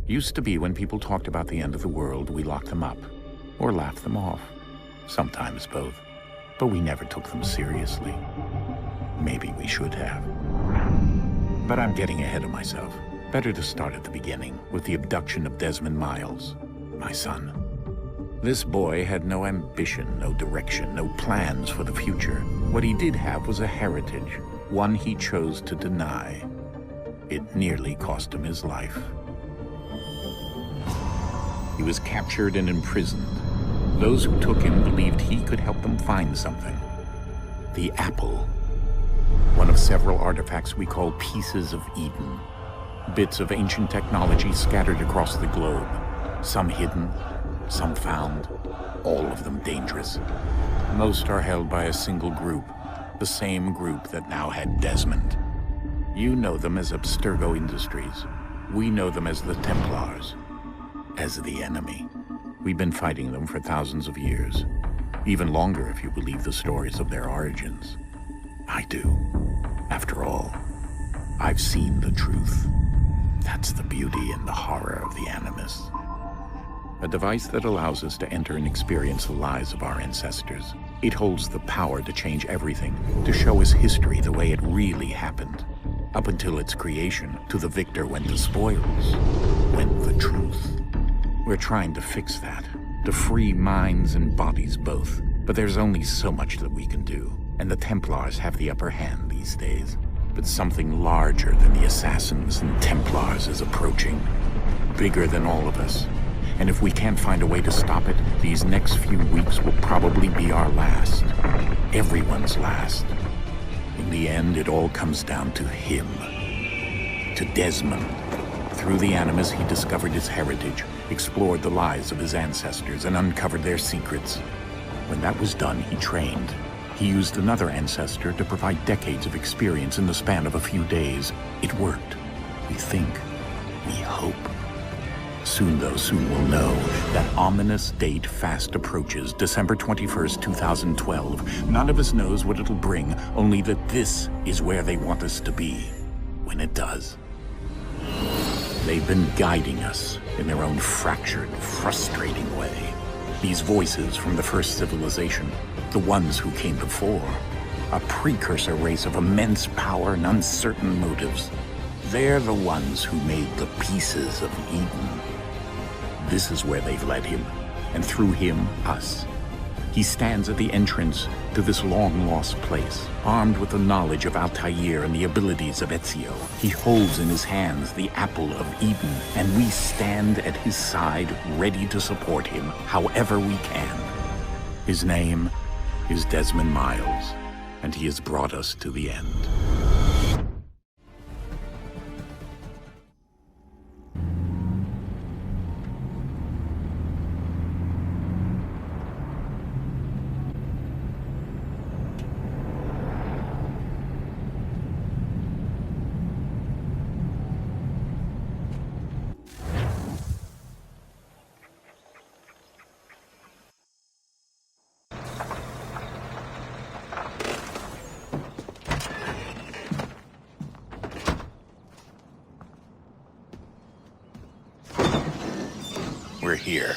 Used to be when people talked about the end of the world, we locked them up, or laughed them off. Sometimes both. But we never took them seriously. Maybe we should have. But I'm getting ahead of myself. Better to start at the beginning, with the abduction of Desmond Miles, my son. This boy had no ambition, no direction, no plans for the future. What he did have was a heritage, one he chose to deny. It nearly cost him his life. He was captured and imprisoned. Those who took him believed he could help them find something. The apple. One of several artifacts we call pieces of Eden. Bits of ancient technology scattered across the globe. Some hidden, some found, all of them dangerous. Most are held by a single group, the same group that now had Desmond. You know them as Abstergo Industries. We know them as the Templars, as the enemy. We've been fighting them for thousands of years, even longer if you believe the stories of their origins. I do. After all, I've seen the truth. That's the beauty and the horror of the Animus. A device that allows us to enter and experience the lives of our ancestors. It holds the power to change everything, to show us history the way it really happened. Up until its creation, to the victor went the spoils, went the truth. We're trying to fix that, to free minds and bodies both. But there's only so much that we can do, and the Templars have the upper hand these days. But something larger than the Assassins and Templars is approaching, bigger than all of us. And if we can't find a way to stop it, these next few weeks will probably be our last. Everyone's last. In the end, it all comes down to him. To Desmond. Through the Animus, he discovered his heritage, explored the lives of his ancestors, and uncovered their secrets. When that was done, he trained. He used another ancestor to provide decades of experience in the span of a few days. It worked. We think. We hope. Soon, though, soon we'll know. That ominous date fast approaches, December 21st, 2012. None of us knows what it'll bring, only that this is where they want us to be, when it does. They've been guiding us in their own fractured, frustrating way. These voices from the first civilization, the ones who came before, a precursor race of immense power and uncertain motives. They're the ones who made the pieces of Eden. This is where they've led him, and through him, us. He stands at the entrance to this long-lost place, armed with the knowledge of Altair and the abilities of Ezio. He holds in his hands the apple of Eden, and we stand at his side, ready to support him however we can. His name is Desmond Miles, and he has brought us to the end. We're here.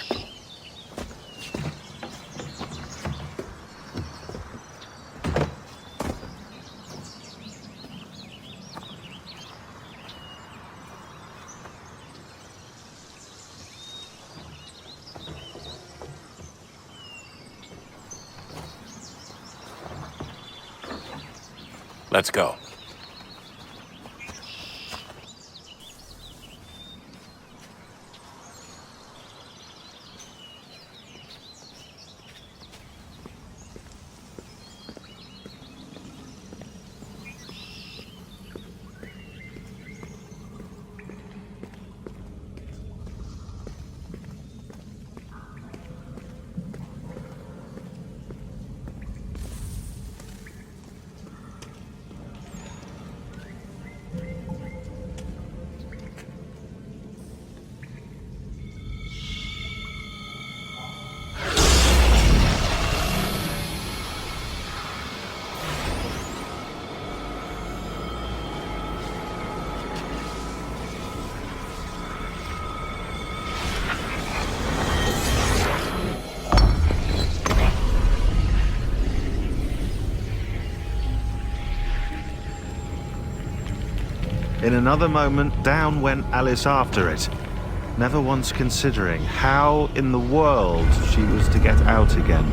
Let's go. In another moment, down went Alice after it, never once considering how in the world she was to get out again.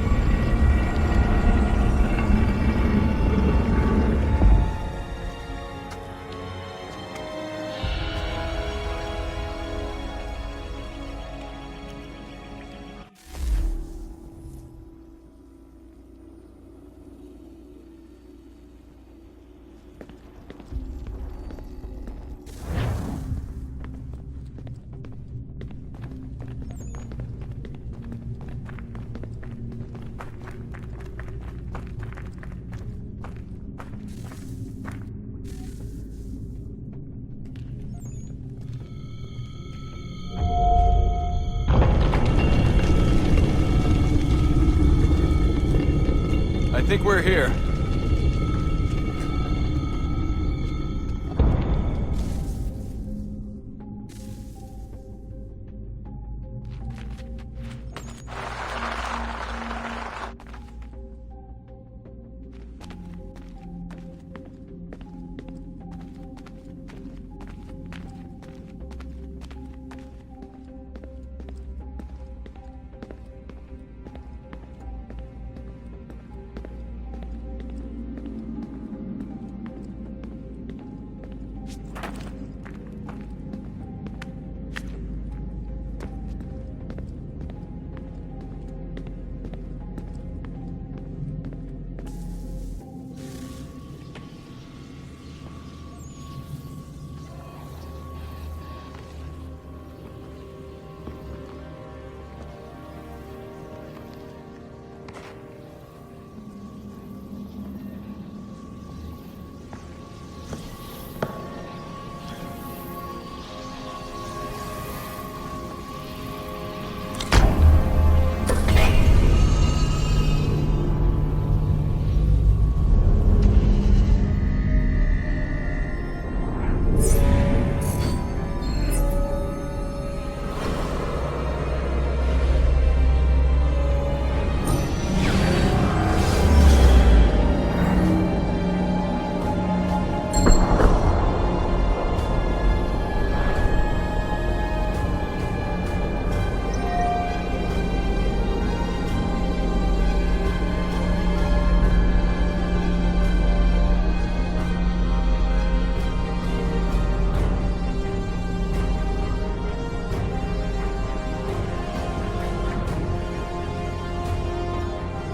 I think we're here.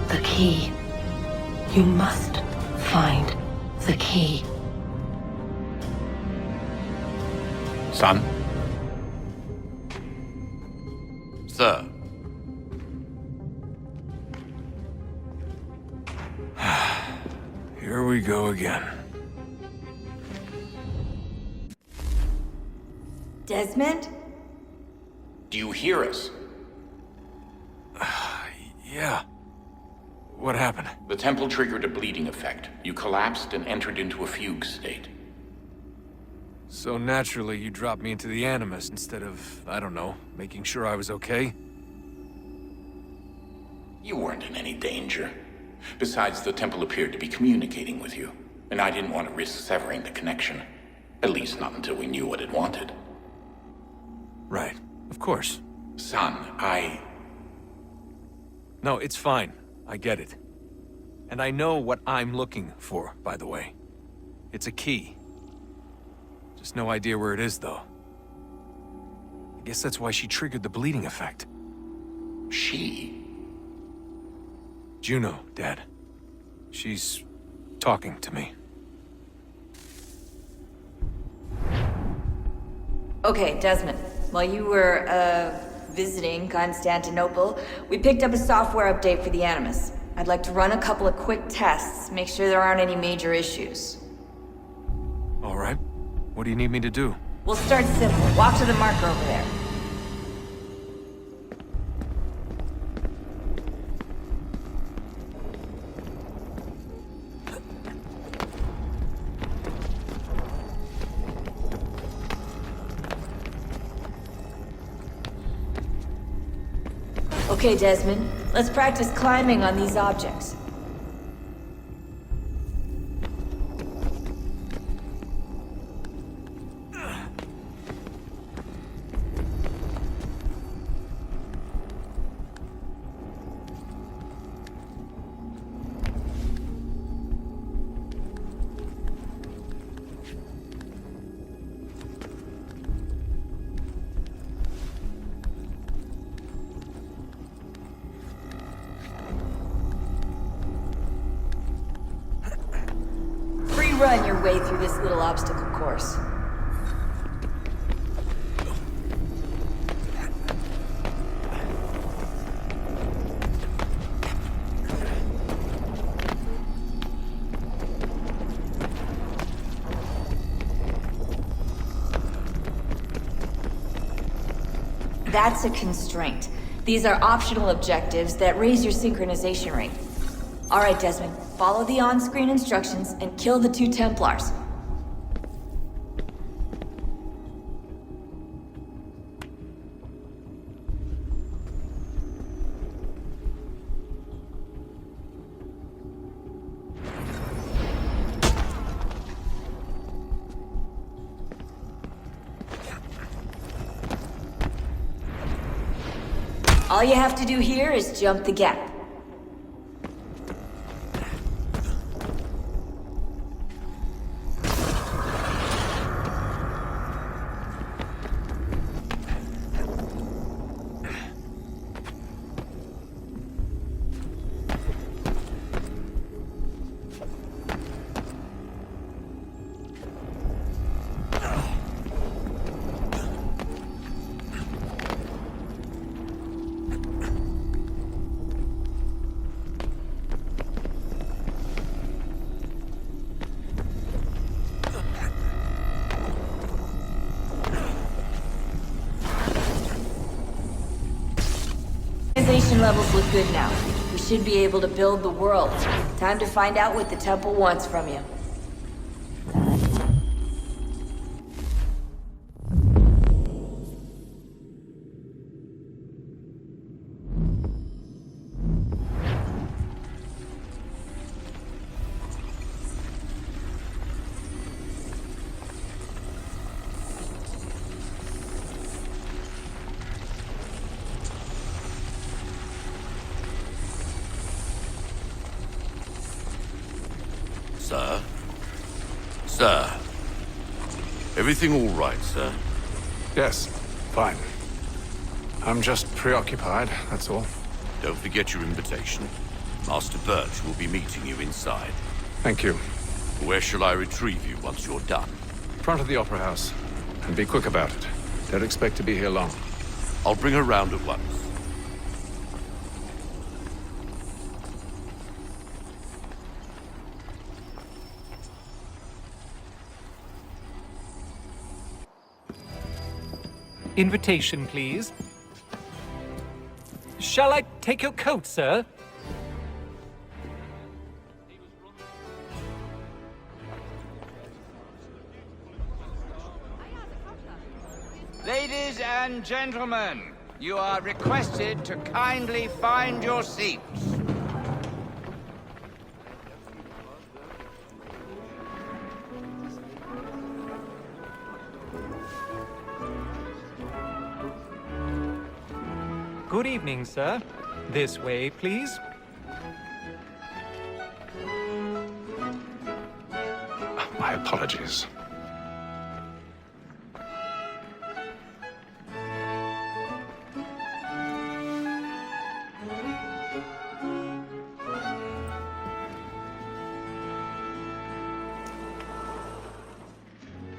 The key. You must find the key. Son? Sir. Here we go again. Desmond? Do you hear us? Yeah. What happened? The temple triggered a bleeding effect. You collapsed and entered into a fugue state. So naturally, you dropped me into the Animus instead of, I don't know, making sure I was okay? You weren't in any danger. Besides, the temple appeared to be communicating with you, and I didn't want to risk severing the connection. At least not until we knew what it wanted. Right. Of course. Son, No, it's fine. I get it. And I know what I'm looking for, by the way. It's a key. Just no idea where it is, though. I guess that's why she triggered the bleeding effect. She? Juno, Dad. She's talking to me. Okay, Desmond. While you were, visiting Constantinople, we picked up a software update for the Animus. I'd like to run a couple of quick tests, make sure there aren't any major issues. All right. What do you need me to do? We'll start simple. Walk to the marker over there. Okay, Desmond. Let's practice climbing on these objects. run your way through this little obstacle course. That's a constraint. These are optional objectives that raise your synchronization rate. Alright, Desmond. Follow the on-screen instructions and kill the 2 Templars. All you have to do here is jump the gap. Levels look good now. We should be able to build the world. Time to find out what the temple wants from you. Sir? Sir? Everything all right, sir? Yes, fine. I'm just preoccupied, that's all. Don't forget your invitation. Master Birch will be meeting you inside. Thank you. Where shall I retrieve you once you're done? Front of the Opera House. And be quick about it. Don't expect to be here long. I'll bring her round at once. Invitation, please. Shall I take your coat, sir? Ladies and gentlemen, you are requested to kindly find your seats. Good evening, sir. This way, please. My apologies.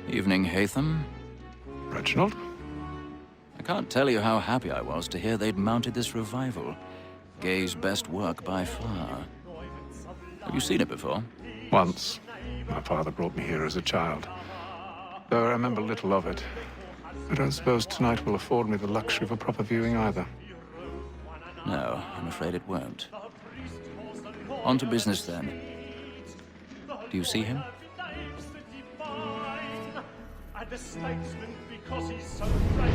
Evening, Haytham. Reginald? I can't tell you how happy I was to hear they'd mounted this revival. Gay's best work by far. Have you seen it before? Once. My father brought me here as a child. Though I remember little of it. I don't suppose tonight will afford me the luxury of a proper viewing either. No, I'm afraid it won't. On to business, then. Do you see him? And a statesman because he's so great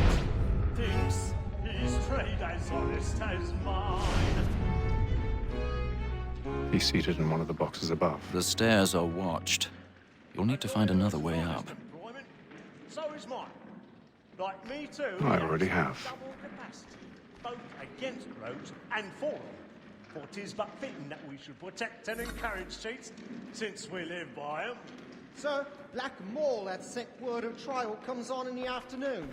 thinks his trade as honest as mine. He's seated in one of the boxes above. The stairs are watched. You'll need to find another way up. So is mine. Like me too. I already have. Double capacity, both against rogues and for them. For 'tis but fitting that we should protect and encourage cheats, since we live by 'em. Sir, Black Mall had sent word of trial comes on in the afternoon,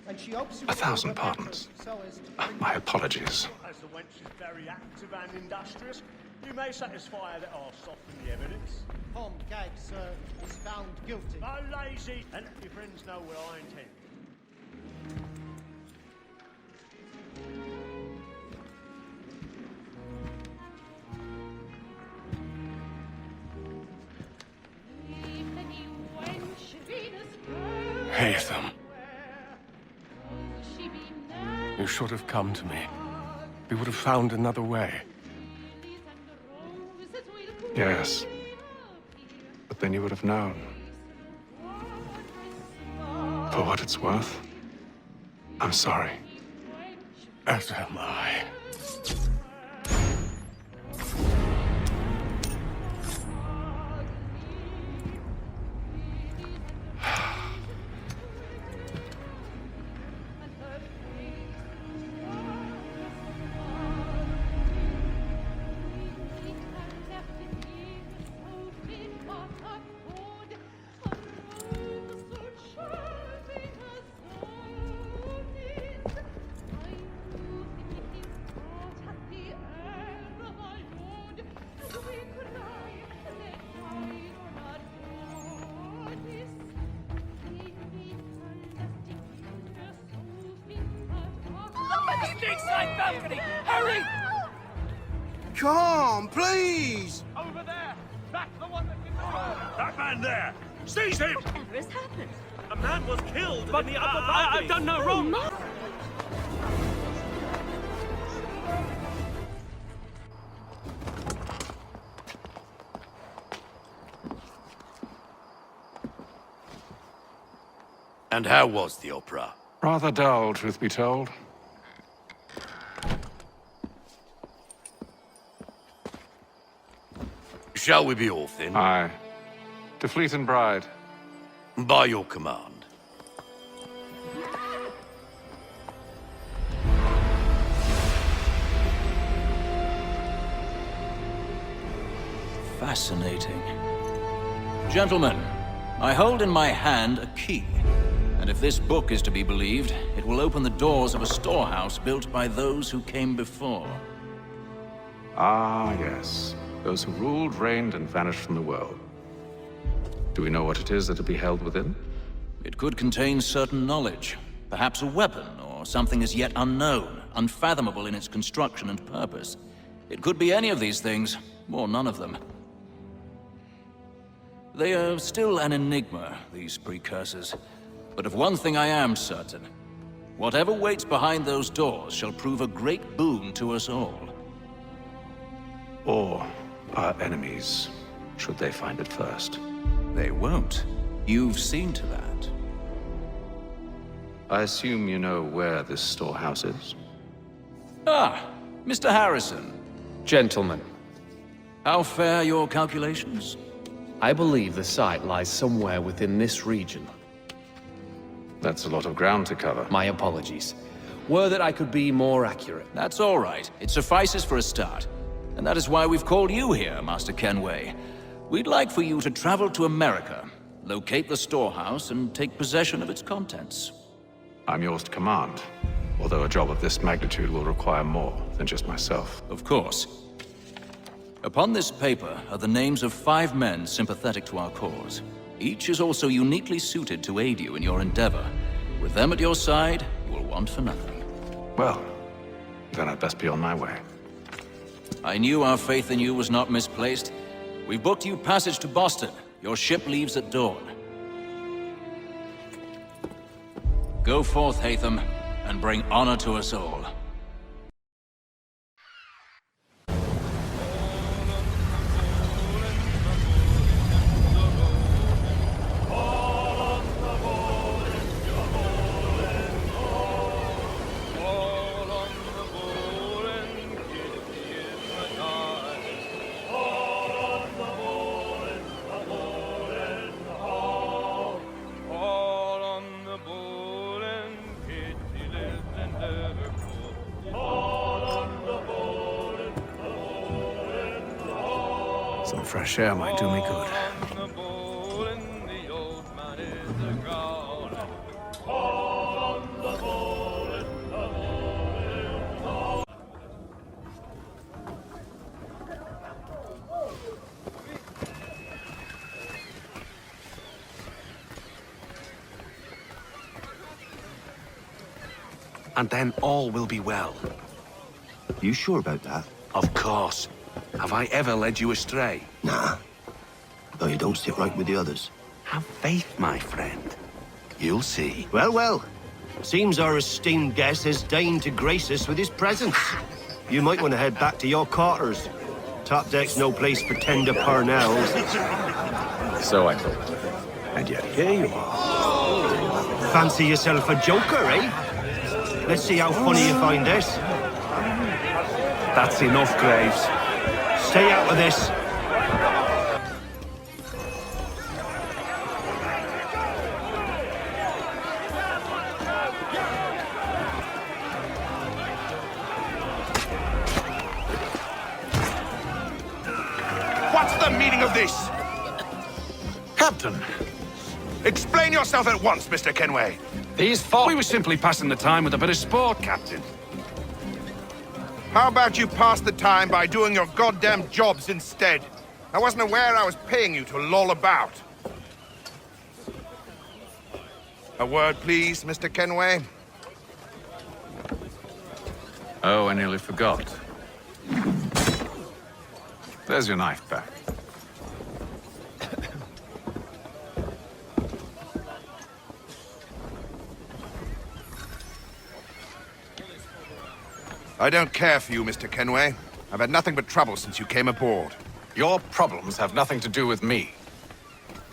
and she hopes you 1,000 pardons. So as to My apologies. as the wench is very active and industrious, You may satisfy that I'll soften the evidence. Tom Gag, sir, is found guilty. I'm lazy, and your friends know what I intend. Haytham. You should have come to me. We would have found another way. Yes. But then you would have known. For what it's worth, I'm sorry. As am I. Inside balcony! Hurry! Come, please! Over there! That's the one that's in the road! That man there! Seize him! Whatever has happened? A man was killed But in the upper balcony! I've done no wrong! And how was the opera? Rather dull, truth be told. Shall we be off then? Aye. To Fleet and Bride. By your command. Fascinating. Gentlemen, I hold in my hand a key. And if this book is to be believed, it will open the doors of a storehouse built by those who came before. Ah, yes. Those who ruled, reigned, and vanished from the world. Do we know what it is that will be held within? It could contain certain knowledge. Perhaps a weapon, or something as yet unknown, unfathomable in its construction and purpose. It could be any of these things, or none of them. They are still an enigma, these precursors. But of one thing I am certain. Whatever waits behind those doors shall prove a great boon to us all. Or our enemies, should they find it first. They won't. You've seen to that. I assume you know where this storehouse is? Ah, Mr. Harrison. Gentlemen. How fare your calculations? I believe the site lies somewhere within this region. That's a lot of ground to cover. My apologies. Were that I could be more accurate. That's all right. It suffices for a start. And that is why we've called you here, Master Kenway. We'd like for you to travel to America, locate the storehouse, and take possession of its contents. I'm yours to command, although a job of this magnitude will require more than just myself. Of course. Upon this paper are the names of 5 men sympathetic to our cause. Each is also uniquely suited to aid you in your endeavor. With them at your side, you will want for nothing. Well, then I'd best be on my way. I knew our faith in you was not misplaced. We've booked you passage to Boston. Your ship leaves at dawn. Go forth, Haytham, and bring honor to us all. Some fresh air might do me good. and then all will be well. You sure about that? Of course. Have I ever led you astray? Nah. Though you don't sit right with the others. Have faith, my friend. You'll see. Well, well. Seems our esteemed guest has deigned to grace us with his presence. You might want to head back to your quarters. Top deck's no place for tender parnells. So I thought. And yet here you are. Fancy yourself a joker, eh? Let's see how funny you find this. That's enough, Graves. Stay out of this. What's the meaning of this? Captain! Explain yourself at once, Mr. Kenway. We were simply passing the time with a bit of sport, Captain. How about you pass the time by doing your goddamn jobs instead? I wasn't aware I was paying you to loll about. A word, please, Mr. Kenway. Oh, I nearly forgot. There's your knife back. I don't care for you, Mr. Kenway. I've had nothing but trouble since you came aboard. Your problems have nothing to do with me.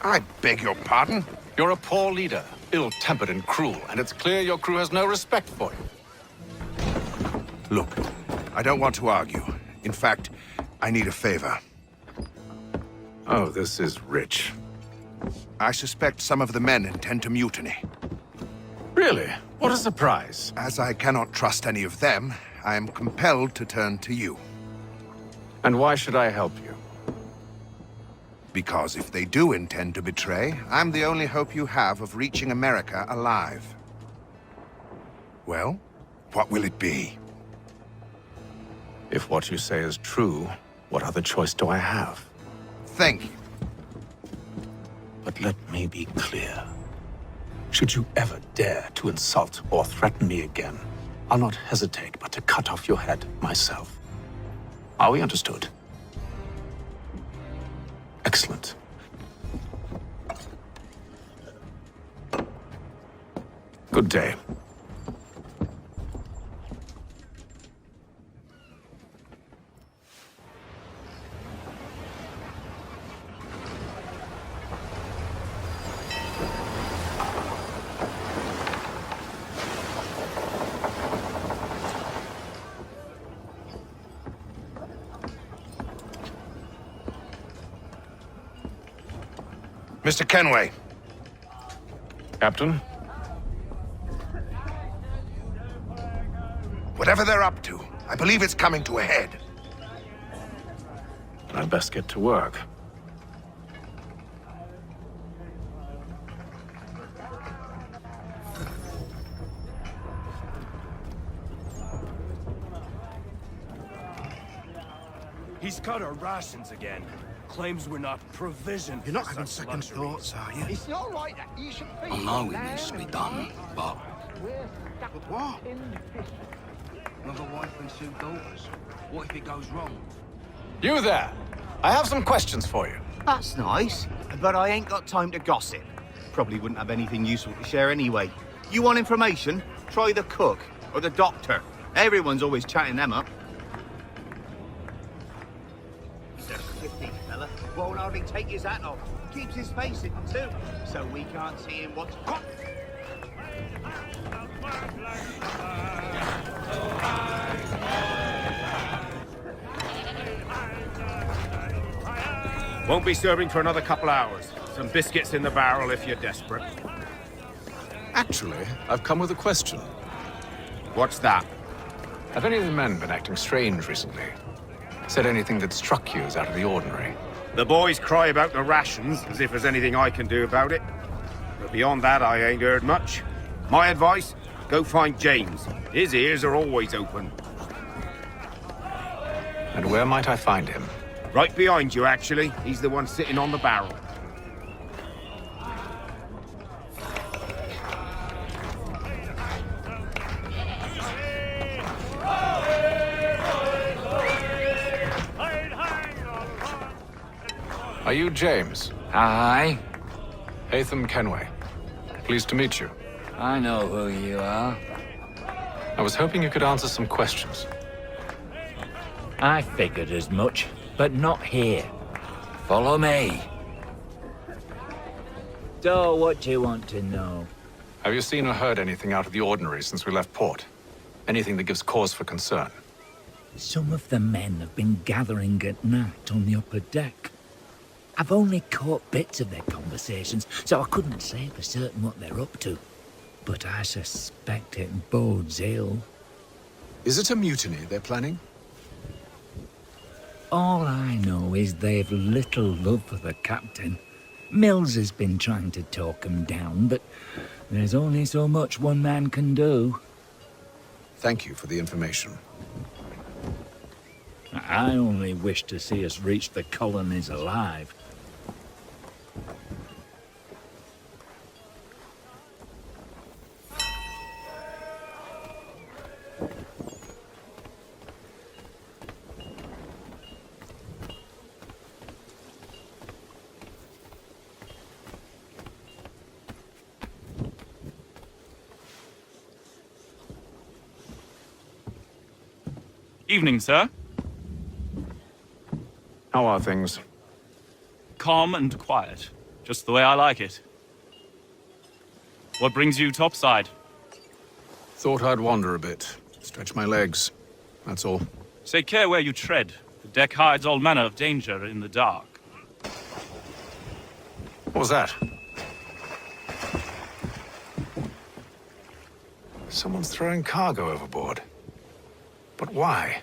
I beg your pardon? You're a poor leader, ill-tempered and cruel, and it's clear your crew has no respect for you. Look, I don't want to argue. In fact, I need a favor. Oh, this is rich. I suspect some of the men intend to mutiny. Really? What a surprise. As I cannot trust any of them, I am compelled to turn to you. And why should I help you? Because if they do intend to betray, I'm the only hope you have of reaching America alive. Well, what will it be? If what you say is true, what other choice do I have? Thank you. But let me be clear. Should you ever dare to insult or threaten me again, I'll not hesitate but to cut off your head myself. Are we understood? Excellent. Good day. Mr. Kenway. Captain? Whatever they're up to, I believe it's coming to a head. I'd best get to work. He's cut our rations again. Claims we're not provisioned. You're not having second thoughts, are you? It's not right that you should be. I know it needs to be done, but... But what? Another wife and 2 daughters. What if it goes wrong? You there! I have some questions for you. That's nice, but I ain't got time to gossip. Probably wouldn't have anything useful to share anyway. You want information? Try the cook or the doctor. Everyone's always chatting them up. He's a 50 fella. Won't hardly take his hat off. Keeps his face hidden too, so we can't see him what's hot. Won't be serving for another couple hours. Some biscuits in the barrel if you're desperate. Actually, I've come with a question. What's that? Have any of the men been acting strange recently? Said anything that struck you as out of the ordinary? The boys cry about the rations, as if there's anything I can do about it. But beyond that, I ain't heard much. My advice, go find James. His ears are always open. And where might I find him? Right behind you, actually. He's the one sitting on the barrel. Are you James? Aye. Hatham Kenway. Pleased to meet you. I know who you are. I was hoping you could answer some questions. I figured as much, but not here. Follow me. So, what do you want to know? Have you seen or heard anything out of the ordinary since we left port? Anything that gives cause for concern? Some of the men have been gathering at night on the upper deck. I've only caught bits of their conversations, so I couldn't say for certain what they're up to. But I suspect it bodes ill. Is it a mutiny they're planning? All I know is they've little love for the captain. Mills has been trying to talk him down, but there's only so much one man can do. Thank you for the information. I only wish to see us reach the colonies alive. Evening, sir. How are things? Calm and quiet. Just the way I like it. What brings you topside? Thought I'd wander a bit. Stretch my legs. That's all. Take care where you tread. The deck hides all manner of danger in the dark. What was that? Someone's throwing cargo overboard. But why?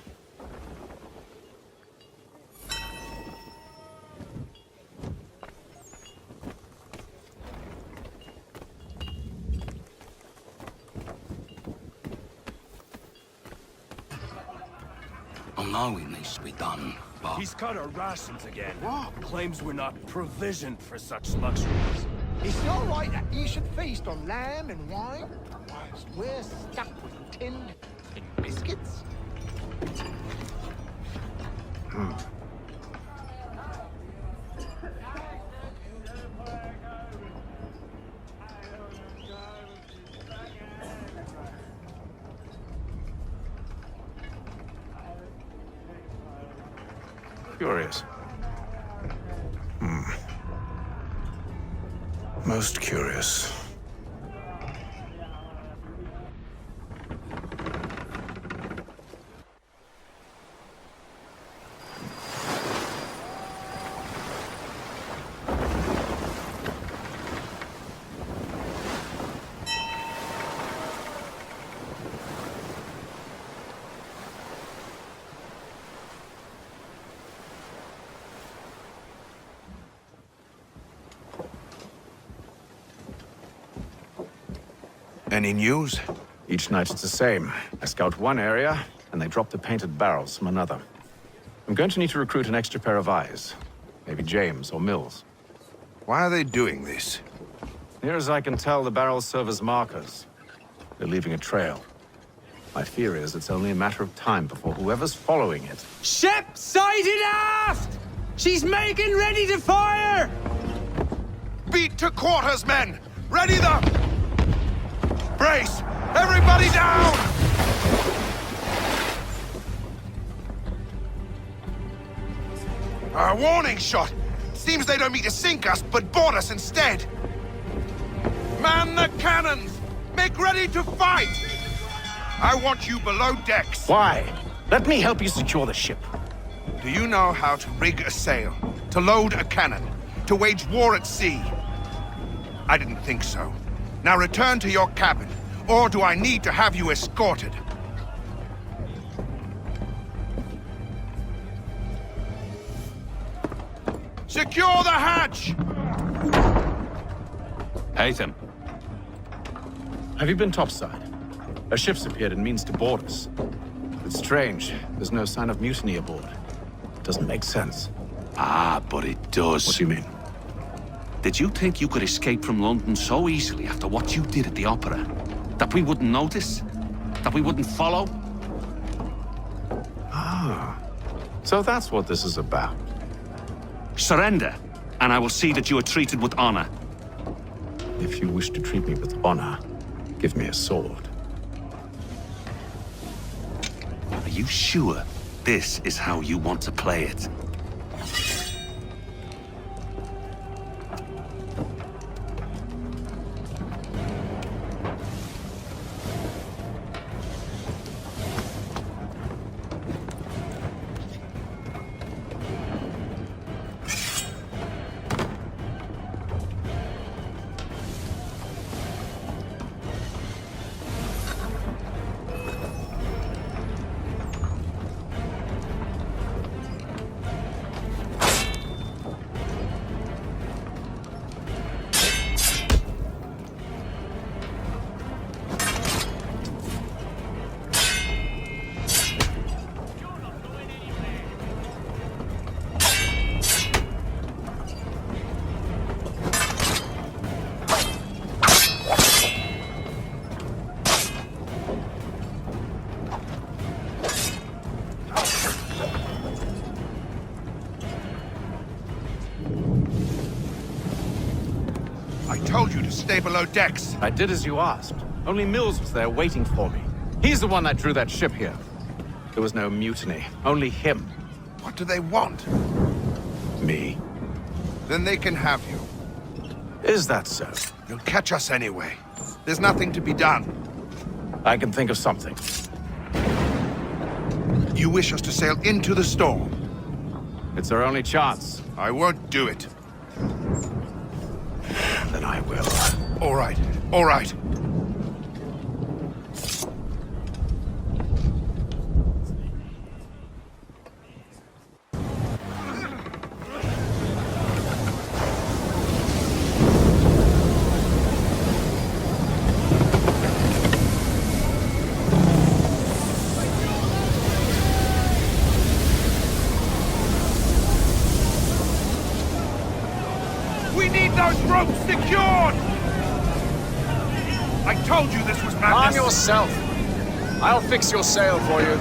I know it needs to be done, but... He's cut our rations again. What? Claims we're not provisioned for such luxuries. It's not right that you should feast on lamb and wine, whilst we're stuck with tinned biscuits. Curious. Most curious. Any news? Each night it's the same. I scout one area, and they drop the painted barrels from another. I'm going to need to recruit an extra pair of eyes. Maybe James or Mills. Why are they doing this? Near as I can tell, the barrels serve as markers. They're leaving a trail. My fear is it's only a matter of time before whoever's following it... Ship sighted aft! She's making ready to fire! Beat to quarters, men! Ready them! Brace! Everybody down! A warning shot! Seems they don't mean to sink us, but board us instead! Man the cannons! Make ready to fight! I want you below decks. Why? Let me help you secure the ship. Do you know how to rig a sail? To load a cannon? To wage war at sea? I didn't think so. Now return to your cabin, or do I need to have you escorted? Secure the hatch! Hatham. Have you been topside? A ship's appeared and means to board us. It's strange. There's no sign of mutiny aboard. It doesn't make sense. Ah, but it does. What do you mean? Did you think you could escape from London so easily after what you did at the opera? That we wouldn't notice? That we wouldn't follow? Ah. So that's what this is about. Surrender. and I will see that you are treated with honor. If you wish to treat me with honor, give me a sword. Are you sure this is how you want to play it? I told you to stay below decks. I did as you asked. Only Mills was there waiting for me. He's the one that drew that ship here. There was no mutiny, only him. What do they want? Me. Then they can have you. Is that so? You'll catch us anyway. There's nothing to be done. I can think of something. You wish us to sail into the storm? It's our only chance. I won't do it. Then I will. All right, all right. We need those ropes secured! I told you this was madness! Arm yourself! I'll fix your sail for you.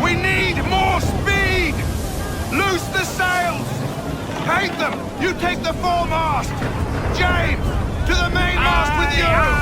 We need more speed! Loose the sails! Paint them! You take the foremast! James! To the mainmast with you!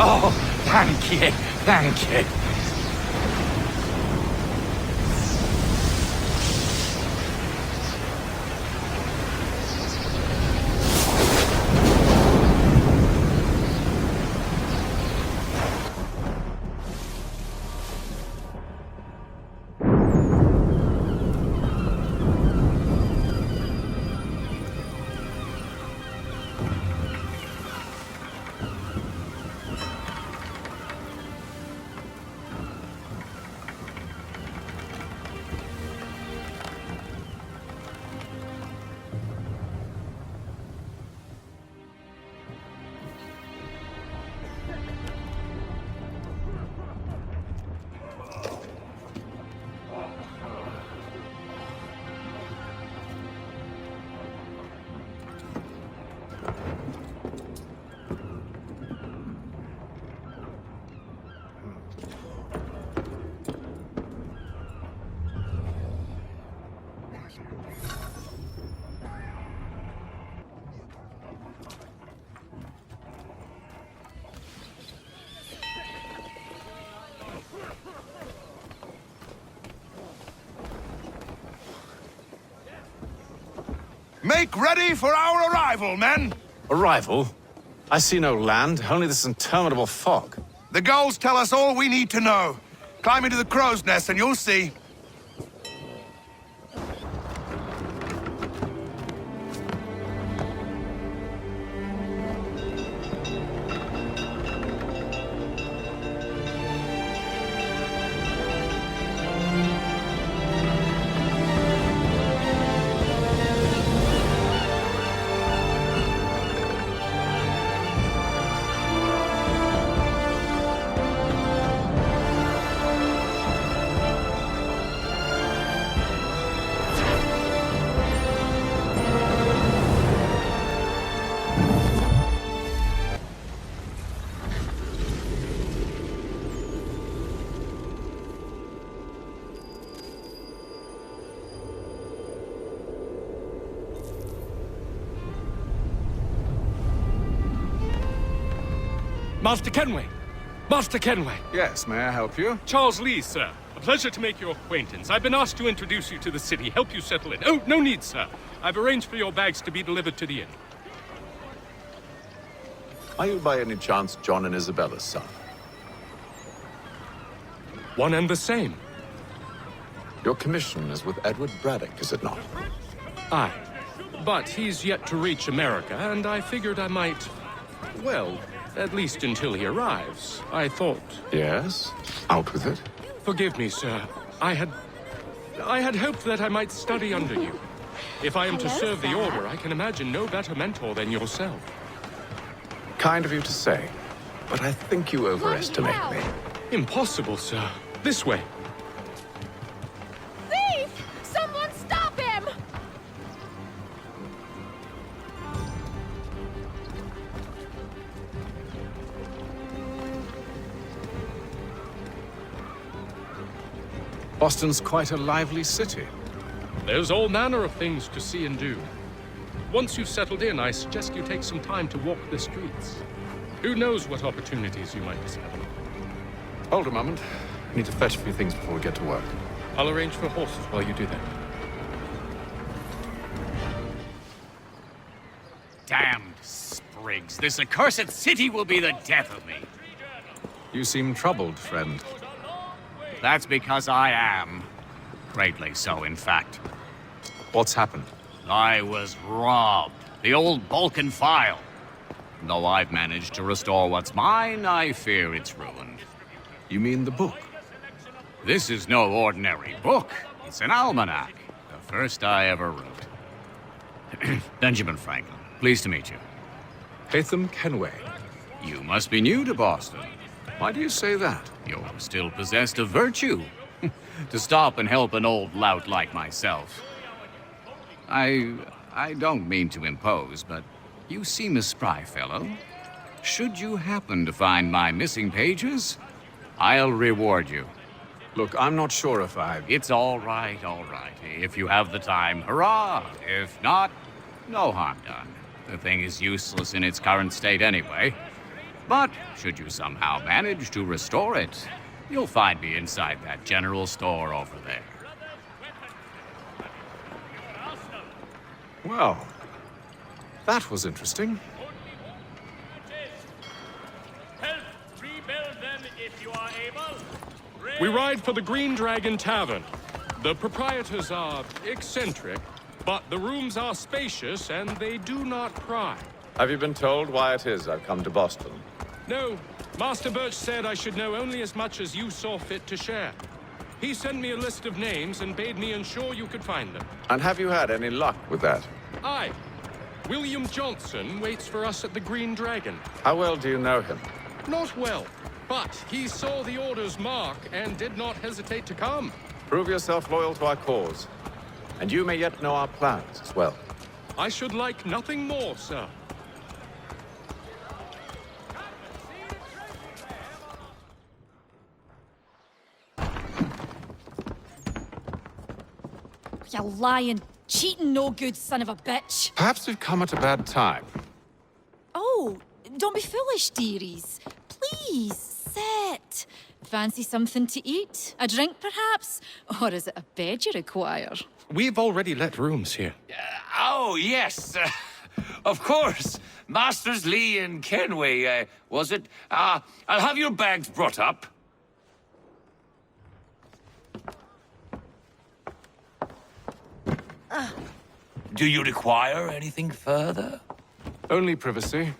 Oh, thank you, thank you. Make ready for our arrival, men! Arrival? I see no land, only this interminable fog. The gulls tell us all we need to know. Climb into the crow's nest and you'll see. Master Kenway! Master Kenway! Yes, may I help you? Charles Lee, sir. A pleasure to make your acquaintance. I've been asked to introduce you to the city, help you settle in. Oh, no need, sir. I've arranged for your bags to be delivered to the inn. Are you by any chance John and Isabella's son? One and the same. Your commission is with Edward Braddock, is it not? Aye. But he's yet to reach America, and I figured I might... well, at least until he arrives. I thought... Yes? Out with it. Forgive me, sir. I had hoped that I might study under you. If I am to serve the Order, I can imagine no better mentor than yourself. Kind of you to say, but I think you overestimate me. Impossible, sir. This way. Thief! Someone stop him! Boston's quite a lively city. There's all manner of things to see and do. Once you've settled in, I suggest you take some time to walk the streets. Who knows what opportunities you might discover. Hold a moment. I need to fetch a few things before we get to work. I'll arrange for horses while you do that. Damned sprigs. This accursed city will be the death of me. You seem troubled, friend. That's because I am. Greatly so, in fact. What's happened? I was robbed. The old Balkan file. Though I've managed to restore what's mine, I fear it's ruined. You mean the book? This is no ordinary book. It's an almanac. The first I ever wrote. Benjamin Franklin, pleased to meet you. Hatham Kenway. You must be new to Boston. Why do you say that? You're still possessed of virtue. To stop and help an old lout like myself. I don't mean to impose, but you seem a spry fellow. Should you happen to find my missing pages, I'll reward you. Look, I'm not sure if I... It's all right, all right. If you have the time, hurrah! If not, no harm done. The thing is useless in its current state anyway. But should you somehow manage to restore it, you'll find me inside that general store over there. Well, that was interesting. We ride for the Green Dragon Tavern. The proprietors are eccentric, but the rooms are spacious and they do not pry. Have you been told why it is I've come to Boston? No. Master Birch said I should know only as much as you saw fit to share. He sent me a list of names and bade me ensure you could find them. And have you had any luck with that? Aye. William Johnson waits for us at the Green Dragon. How well do you know him? Not well, but he saw the Order's mark and did not hesitate to come. Prove yourself loyal to our cause. And you may yet know our plans as well. I should like nothing more, sir. You lying, cheating, no good son of a bitch. Perhaps we've come at a bad time. Oh, don't be foolish, dearies. Please, sit. Fancy something to eat? A drink, perhaps? Or is it a bed you require? We've already let rooms here. Oh, yes. Of course. Masters Lee and Kenway, was it? I'll have your bags brought up. Do you require anything further? Only privacy.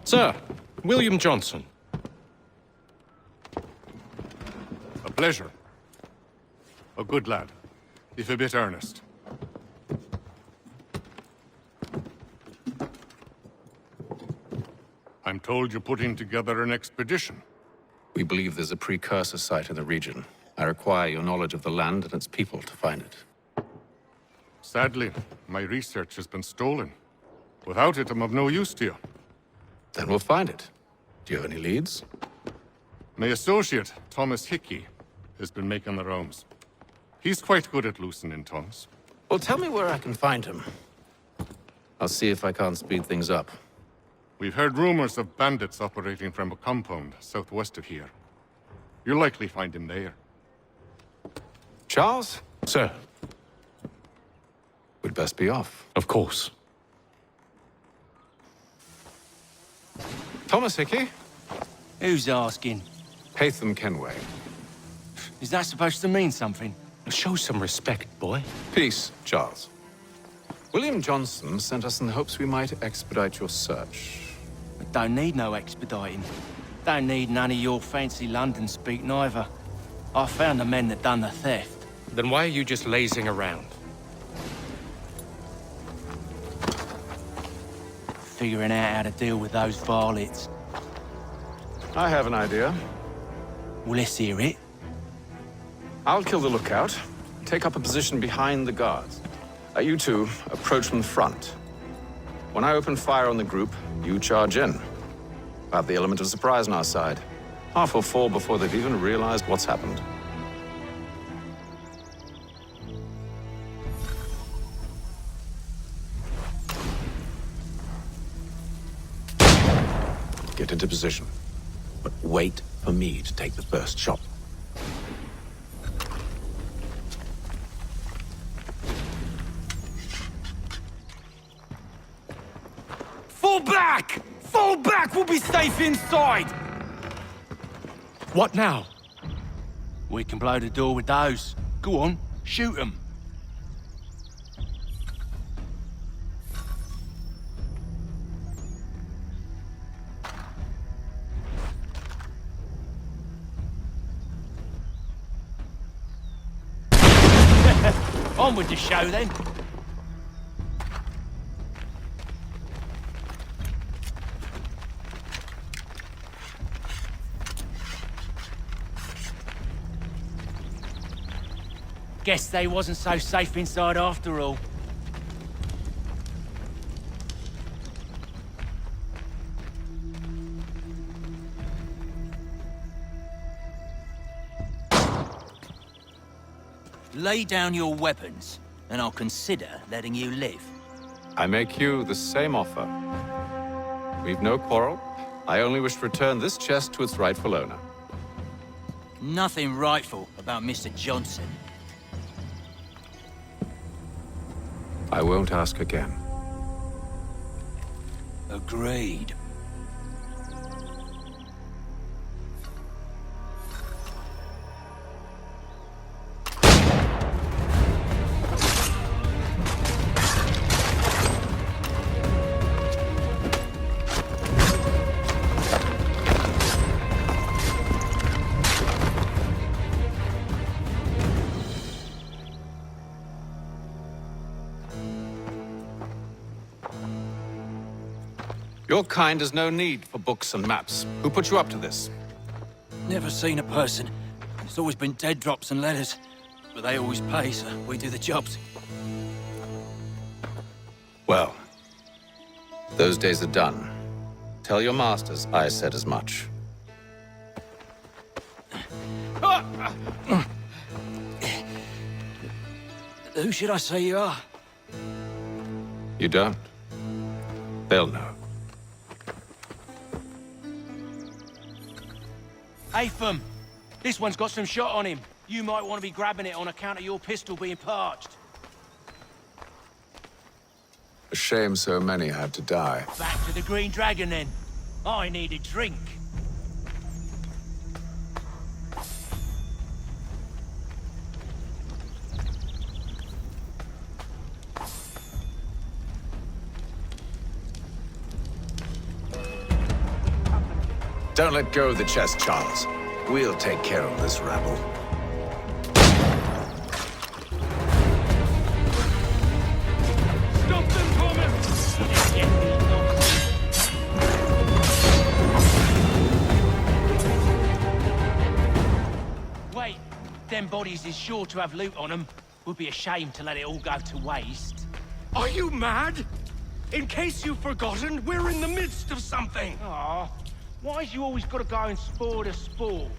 Sir, William Johnson. A pleasure. A good lad, if a bit earnest. I'm told you're putting together an expedition. We believe there's a precursor site in the region. I require your knowledge of the land and its people to find it. Sadly, my research has been stolen. Without it, I'm of no use to you. Then we'll find it. Do you have any leads? My associate, Thomas Hickey, has been making the rounds. He's quite good at loosening tongues. Well, tell me where I can find him. I'll see if I can't speed things up. We've heard rumors of bandits operating from a compound southwest of here. You'll likely find him there. Charles? Sir. We'd best be off. Of course. Thomas Hickey? Who's asking? Haytham Kenway. Is that supposed to mean something? Show some respect, boy. Peace, Charles. William Johnson sent us in the hopes we might expedite your search. I don't need no expediting. Don't need none of your fancy London speak neither. I found the men that done the theft. Then why are you just lazing around? Figuring out how to deal with those varlets. I have an idea. Well, let's hear it. I'll kill the lookout, take up a position behind the guards. You two approach from the front. When I open fire on the group, you charge in. We'll have the element of surprise on our side. Half will fall before they've even realized what's happened. Get into position, but wait for me to take the first shot. Fall back! Fall back! We'll be safe inside! What now? We can blow the door with those. Go on, shoot them. On with the show, then. Guess they wasn't so safe inside after all. Lay down your weapons, and I'll consider letting you live. I make you the same offer. We've no quarrel. I only wish to return this chest to its rightful owner. Nothing rightful about Mr. Johnson. I won't ask again. Agreed. Your kind has no need for books and maps. Who put you up to this? Never seen a person. It's always been dead drops and letters. But they always pay, so we do the jobs. Well, those days are done. Tell your masters I said as much. Who should I say you are? You don't. They'll know. Atham, this one's got some shot on him. You might want to be grabbing it on account of your pistol being parched. A shame so many had to die. Back to the Green Dragon, then. I need a drink. Don't let go of the chest, Charles. We'll take care of this rabble. Stop them, Thomas! Wait, them bodies is sure to have loot on them. Would be a shame to let it all go to waste. Are you mad? In case you've forgotten, we're in the midst of something. Aw, why's you always gotta go and spoil the sport?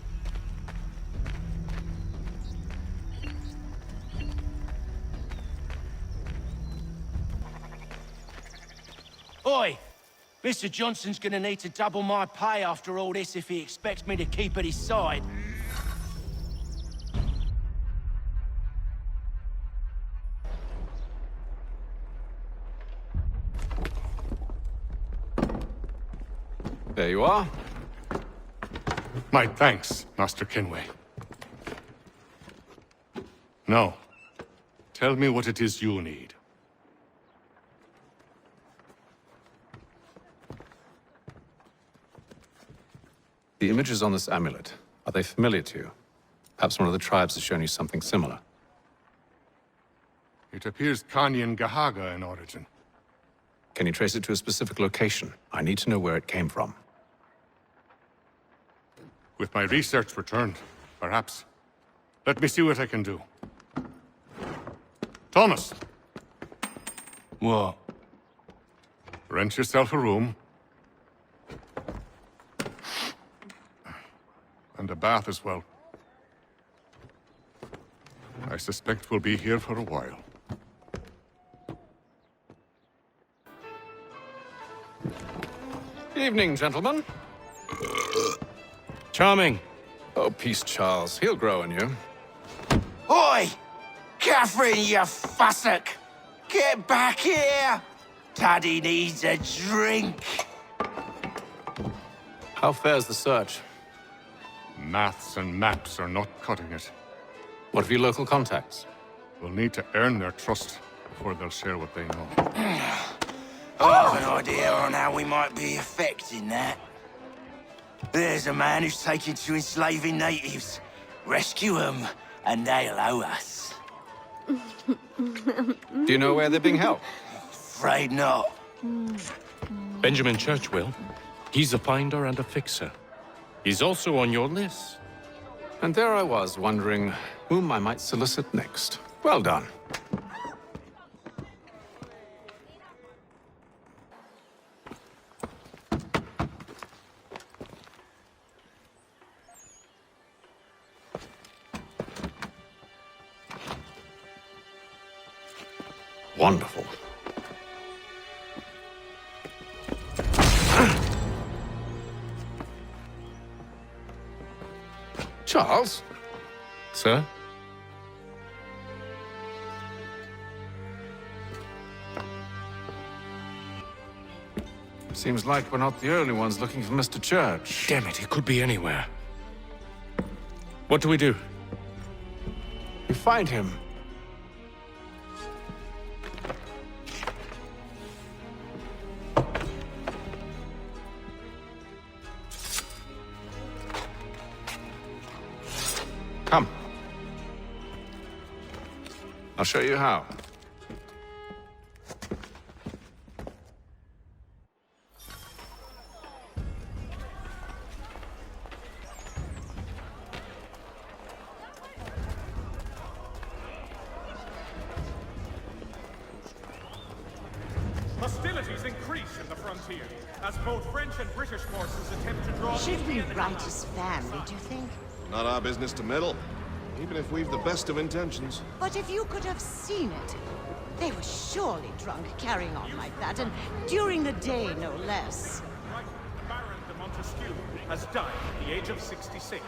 Oi! Mr. Johnson's gonna need to double my pay after all this if he expects me to keep at his side. There you are. My thanks, Master Kenway. Now, tell me what it is you need. The images on this amulet, are they familiar to you? Perhaps one of the tribes has shown you something similar. It appears Kanyan Gahaga in origin. Can you trace it to a specific location? I need to know where it came from. With my research returned, perhaps. Let me see what I can do. Thomas! What? Rent yourself a room. And a bath as well. I suspect we'll be here for a while. Evening, gentlemen. Charming. Oh, peace, Charles. He'll grow on you. Oi! Catherine, you fussock! Get back here! Daddy needs a drink! How fares the search? Maths and maps are not cutting it. What of your local contacts? We'll need to earn their trust before they'll share what they know. I have an idea on how we might be affecting that. There's a man who's taken to enslaving natives. Rescue them, and they'll owe us. Do you know where they're being held? Afraid not. Benjamin Churchwill. He's a finder and a fixer. He's also on your list. And there I was, wondering whom I might solicit next. Well done. Wonderful. Charles? Sir? Seems like we're not the only ones looking for Mr. Church. Damn it, he could be anywhere. What do we do? You find him. Come. I'll show you how. Hostilities increase in the frontier as both French and British forces attempt to draw. Should we write his family, do you think? Not our business to meddle, even if we've the best of intentions. But if you could have seen it, they were surely drunk carrying on like that, and during the day, no less. Baron de Montesquieu has died at the age of 66.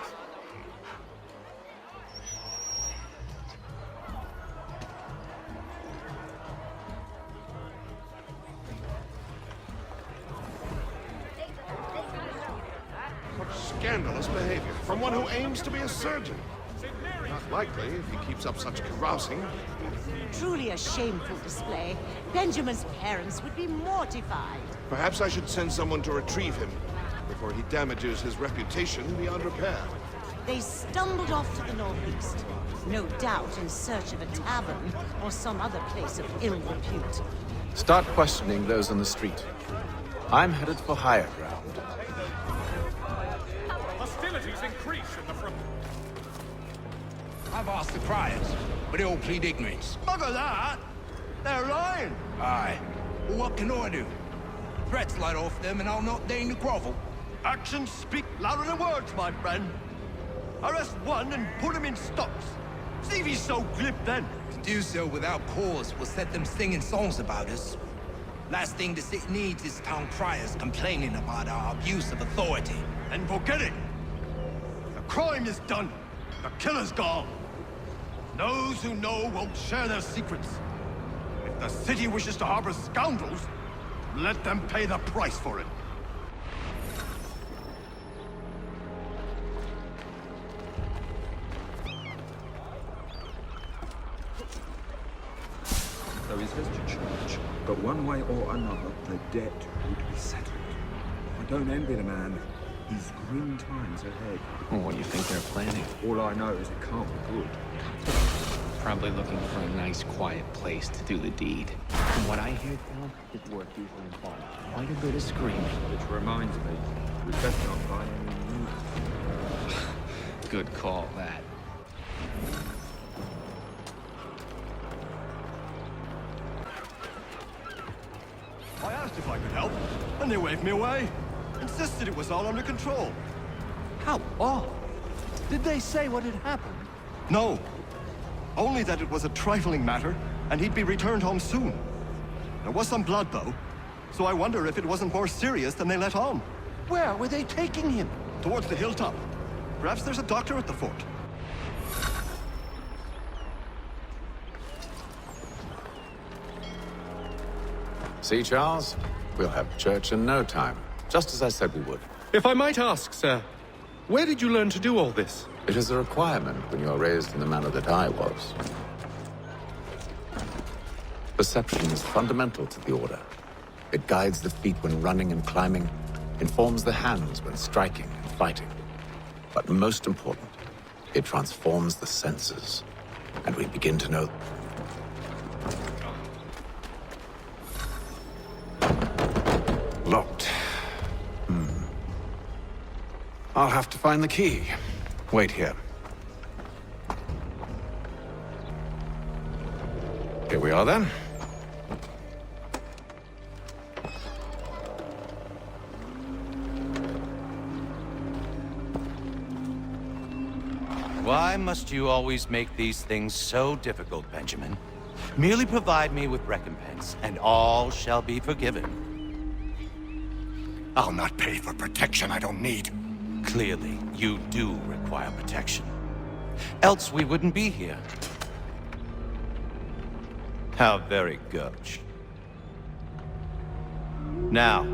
Scandalous behavior from one who aims to be a surgeon. Not likely if he keeps up such carousing. Truly a shameful display. Benjamin's parents would be mortified. Perhaps I should send someone to retrieve him before he damages his reputation beyond repair. They stumbled off to the northeast, no doubt in search of a tavern or some other place of ill repute. Start questioning those on the street. I'm headed for higher ground. Hostilities increase in the front. I've asked the criers, but they all plead ignorance. Bugger that! They're lying! Aye. Well, what can I do? Threats light off them and I'll not deign to grovel. Actions speak louder than words, my friend. Arrest one and put him in stocks. See if he's so glib then. To do so without cause will set them singing songs about us. Last thing the city needs is town criers complaining about our abuse of authority. And forget it! The crime is done. The killer's gone. Those who know won't share their secrets. If the city wishes to harbor scoundrels, let them pay the price for it. There is this to charge, but one way or another, the debt would be settled. I don't envy the man. He's grim times ahead. Well, what do you think they're planning? All I know is it can't be good. Probably looking for a nice, quiet place to do the deed. From what I hear, Phil, his work usually involves quite a bit of screaming. Which reminds me, we better not buy any new. Good call, that. I asked if I could help, and they waved me away. Insisted it was all under control. How odd. Did they say what had happened? No. Only that it was a trifling matter, and he'd be returned home soon. There was some blood, though, so I wonder if it wasn't more serious than they let on. Where were they taking him? Towards the hilltop. Perhaps there's a doctor at the fort. See, Charles? We'll have church in no time, just as I said we would. If I might ask, sir, where did you learn to do all this? It is a requirement when you are raised in the manner that I was. Perception is fundamental to the Order. It guides the feet when running and climbing, informs the hands when striking and fighting. But most important, it transforms the senses, and we begin to know. Locked. I'll have to find the key. Wait here. Here we are then. Why must you always make these things so difficult, Benjamin? Merely provide me with recompense, and all shall be forgiven. I'll not pay for protection I don't need. Clearly, you do require protection. Else we wouldn't be here. How very gauche. Now,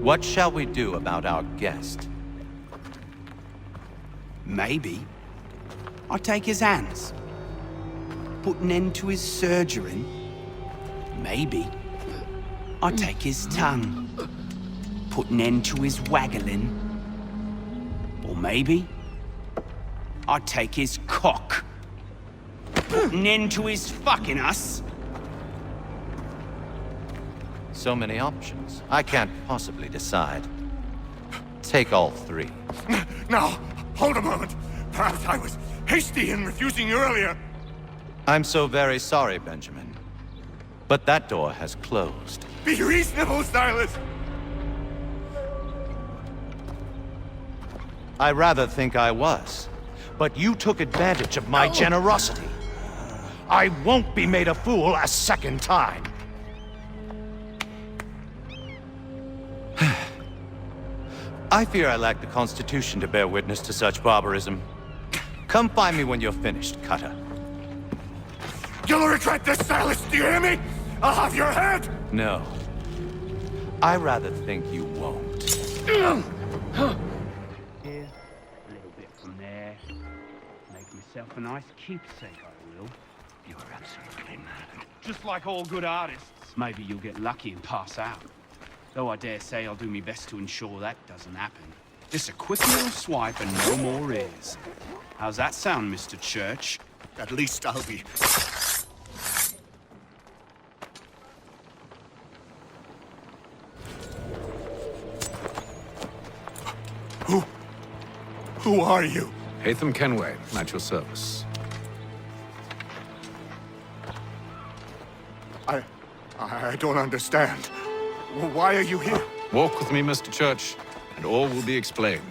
what shall we do about our guest? Maybe I'll take his hands. Put an end to his surgery. Maybe I'll take his tongue. Put an end to his waggling. Or maybe I'll take his cock. Put an end to his fucking us. So many options. I can't possibly decide. Take all three. Now, hold a moment. Perhaps I was hasty in refusing you earlier. I'm so very sorry, Benjamin. But that door has closed. Be reasonable, Silas. I rather think I was. but you took advantage of my generosity. I won't be made a fool a second time. I fear I lack the constitution to bear witness to such barbarism. Come find me when you're finished, Cutter. You'll regret this, Silas, do you hear me? I'll have your head! No. I rather think you won't. Here, a little bit from there. Make myself a nice keepsake, I will. You're absolutely mad. Just like all good artists. Maybe you'll get lucky and pass out. Though I dare say I'll do my best to ensure that doesn't happen. Just a quick little swipe and no more is. How's that sound, Mr. Church? At least I'll be... Who are you? Hatham Kenway, at your service. I don't understand. Why are you here? Walk with me, Mr. Church, and all will be explained.